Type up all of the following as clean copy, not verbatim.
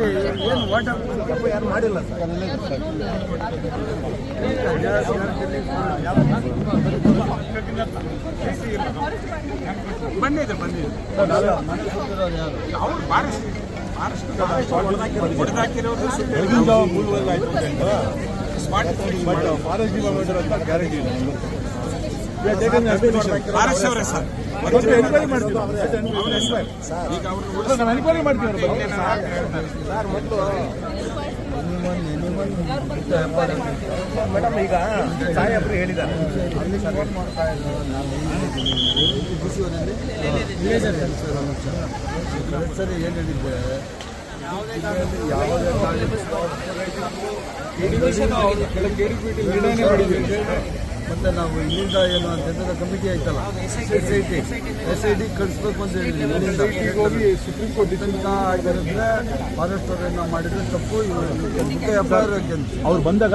ಏನು ವಾಟರ್ ಯಾರು ಮಾಡಿಲ್ಲ ಸರ್. ಬಂದಿದೆ ಅವ್ರು ಫಾರೆಸ್ಟ್ ಡಿಪಾರ್ಟ್ಮೆಂಟ್ ಅಂತ ಗ್ಯಾರಂಟಿ ಇಲ್ಲ. ಅವರೇ ಸರ್ ಎನ್ಕ್ವೈರಿ ಮಾಡ್ತೀವಿ ಸರ್. ಮತ್ತು ಮೇಡಮ್ ಈಗ ಸಾಹೇಬ್ರು ಹೇಳಿದ್ದಾರೆ ಸರಿ ಏನು ಹೇಳಿದ್ದೆ, ಯಾವುದೇ ಮತ್ತೆ ನಾವು ಇಲ್ಲಿಂದ ಏನು ಜನರ ಕಮಿಟಿ ಆಯ್ತಲ್ಲ SIT ಕಳಿಸ್ಬೇಕು ಅಂತ ಹೇಳಿದ್ವಿ. ಹೋಗಿ ಸುಪ್ರೀಂ ಕೋರ್ಟ್ ತನಕ ಆಗಿರೋದ್ರೆ ಫಾರೆಸ್ಟ್ ಅವರೇನೋ ಮಾಡಿದ್ರೆ ತಪ್ಪು. ಅವ್ರು ಬಂದಾಗ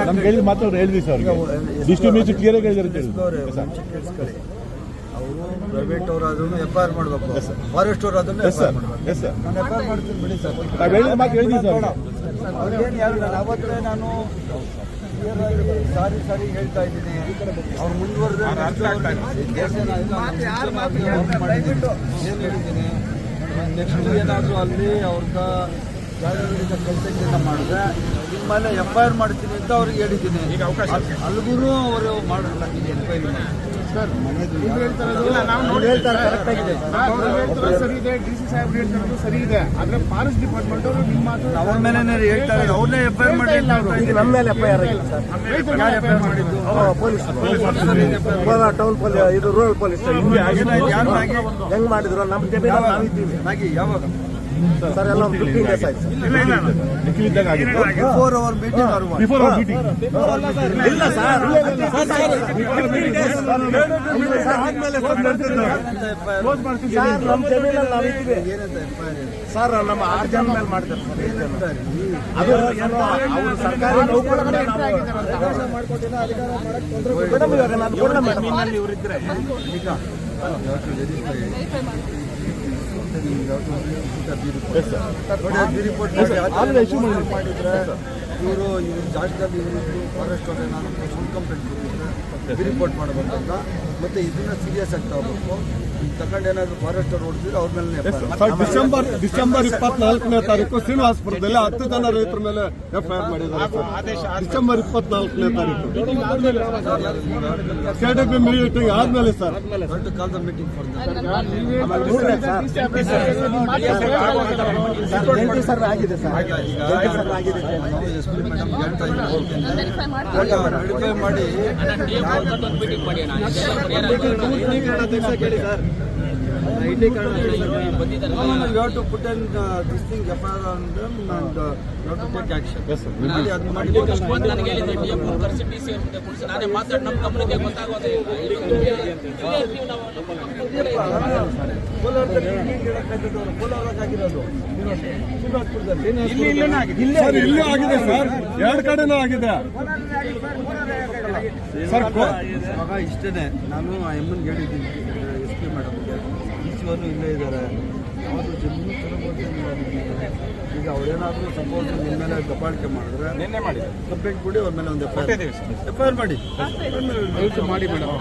ನಮ್ಗೆ ಹೇಳಿದ ಮಾತ್ರ ಅವ್ರು ಹೇಳಿದ್ವಿ ಸರ್. ಕೇಳಿಸ್ಕೊಳ್ಳಿ, ಅವರು ಪ್ರೈವೇಟ್ ಅವರಾದ್ರೂ FIR ಮಾಡಬೇಕು, ಫಾರೆಸ್ಟ್ ಅವರಾದ್ರೂ ನಾನು FIR ಮಾಡ್ತೀನಿ ಬಿಡಿ ಸರ್. ಅವ್ರಿಗೇನು ಯಾರು ಅವತ್ತೇ ನಾನು ಸಾರಿ ಹೇಳ್ತಾ ಇದ್ದೀನಿ. ಅವ್ರು ಮುಂದುವರೆದ್ರೆ ಏನು ಹೇಳಿದ್ದೀನಿ, ನೆಕ್ಸ್ಟ್ ಏನಾದರೂ ಅಲ್ಲಿ ಅವ್ರದ ಜಾಗಗಳಿಂದ ಕೆಲಸಗಳನ್ನ ಮಾಡಿದ್ರೆ ನಿಮ್ಮಲ್ಲಿ FIR ಮಾಡ್ತೀನಿ ಅಂತ ಅವ್ರಿಗೆ ಹೇಳಿದ್ದೀನಿ. ಅಲ್ಲಿಗೂ ಅವರು ಮಾಡಲ್ಲ ಎನ್ಕ್ವೈರಿ ಸರ್. ಸರಿ ಇದೆ, DC ಸಾಹೇಬ್ರು ಹೇಳ್ತಾರದು ಸರಿ ಇದೆ. ಆದ್ರೆ ಫಾರೆಸ್ಟ್ ಡಿಪಾರ್ಟ್ಮೆಂಟ್ ಅವರು ನಿಮ್ಮ ಅವ್ರ ಮೇಲೆ ಹೇಳ್ತಾರೆ, ಅವ್ರನ್ನೇ FIR ಮಾಡಿ ನಮ್ಮ ಮೇಲೆ FIR ಆಗಿಲ್ಲ ಸರ್. ಮಾಡಿದ್ದು ಪೊಲೀಸ್ ಟೌನ್ ಪೊಲೀಸ್, ಇದು ರೂರಲ್ ಪೊಲೀಸ್ ಹೆಂಗ್ ಮಾಡಿದ್ರು ನಮ್ಮ ಜಮೀನು ನಾವಿದ್ದೀವಿ. ಯಾವಾಗ ಸರ್ ಎಲ್ಲ 15 days ಆಯ್ತು ಬಿಫೋರ್ ಅವರ್ ಮೀಟಿಂಗ್. ಇಲ್ಲ ಸರ್, ನಮ್ಮ ಜಮೀನಲ್ಲಿ ನಾವಿದ್ದೀವಿ ಸರ್. ನಮ್ಮ 6 ಜನ ಮೇಲೆ ಮಾಡ್ತಾರೆ ಅದು ಅವರು ಸರ್ಕಾರಿ ನೌಕರರೇ ಇವರಿದ್ರೆ ಈಗ ಮಾಡಿದ್ರೆ ಇವರು ಜಾಗದಲ್ಲಿ ಫಾರೆಸ್ಟ್ ಅವ್ರು ಏನಾದ್ರು ಸುಳ್ಳು ಕಂಪ್ಲೇಂಟ್ ಕೊಟ್ಟಿದ್ರೆ ರಿಪೋರ್ಟ್ ಮಾಡಬೇಕಂತ. ಮತ್ತೆ ಇದನ್ನ ಸೀರಿಯಸ್ ಆಗ್ತಾ ಹೋಗ್ಬೇಕು. ತಗೊಂಡು ಏನಾದ್ರು ಫಾರೆಸ್ಟ್ ಅವ್ರು ಹೊಡೆದಿದ್ರೆ ಅವ್ರ ಮೇಲೆ ಡಿಸೆಂಬರ್ 24ನೇ ತಾರೀಕು ಶ್ರೀನಿವಾಸಪುರದಲ್ಲಿ 10 ಜನ ರೈತರ ಮೇಲೆ FIR ಮಾಡಿದ್ದಾರೆ. ಡಿಸೆಂಬರ್ 24ನೇ ತಾರೀಕು KDP ಮೀಟಿಂಗ್ ಆದ್ಮೇಲೆ ಸರ್. ದೊಡ್ಡ ಕಾಲದ ಮೀಟಿಂಗ್ ಆಗಿದೆ ಸರ್. SP ಮೇಡಮ್ ಹೇಳ್ತಾ ಇದ್ದೀನಿ ಮಾಡಿ ಕೇಳಿ sir. You have to put in this thing FIR on them and you have to take action. Yes sir. ನನಗೆ ಹೇಳಿದ್ರೆ DM ಕರೆಸಿ DC ಕುಡಿಸಿ ನಾನೇ ಮಾತಾಡಿ ನಮ್ಮ ಗಮನಕ್ಕೆ ಗೊತ್ತಾಗೋದೇ ಇಲ್ಲೂ ಆಗಿದೆ ಸರ್, 2 ಕಡೆನೂ ಆಗಿದೆ ಸರ್. ಇಷ್ಟೇ ನಾನು ಎಮ್ಮನ್ ಹೇಳಿದ್ದೀನಿ SP ಮೇಡಮ್ಗೆ. ಈಚೆವರು ಇಲ್ಲೇ ಇದ್ದಾರೆ, ಯಾವುದು ಜಮೀನು ಈಗ ಅವ್ರೇನಾದರೂ ಸಪೋಸ್ ನಿಮ್ಮ ಮೇಲೆ ದಬ್ಬಾಳಿಕೆ ಮಾಡಿದ್ರೆ ನಿನ್ನೆ ಮಾಡಿ ಕಂಪ್ಲೇಂಟ್ ಕೊಡಿ, ಅವ್ರ ಮೇಲೆ ಒಂದು FIR ಮಾಡಿ. ಮಾಡಿ ಮೇಡಮ್.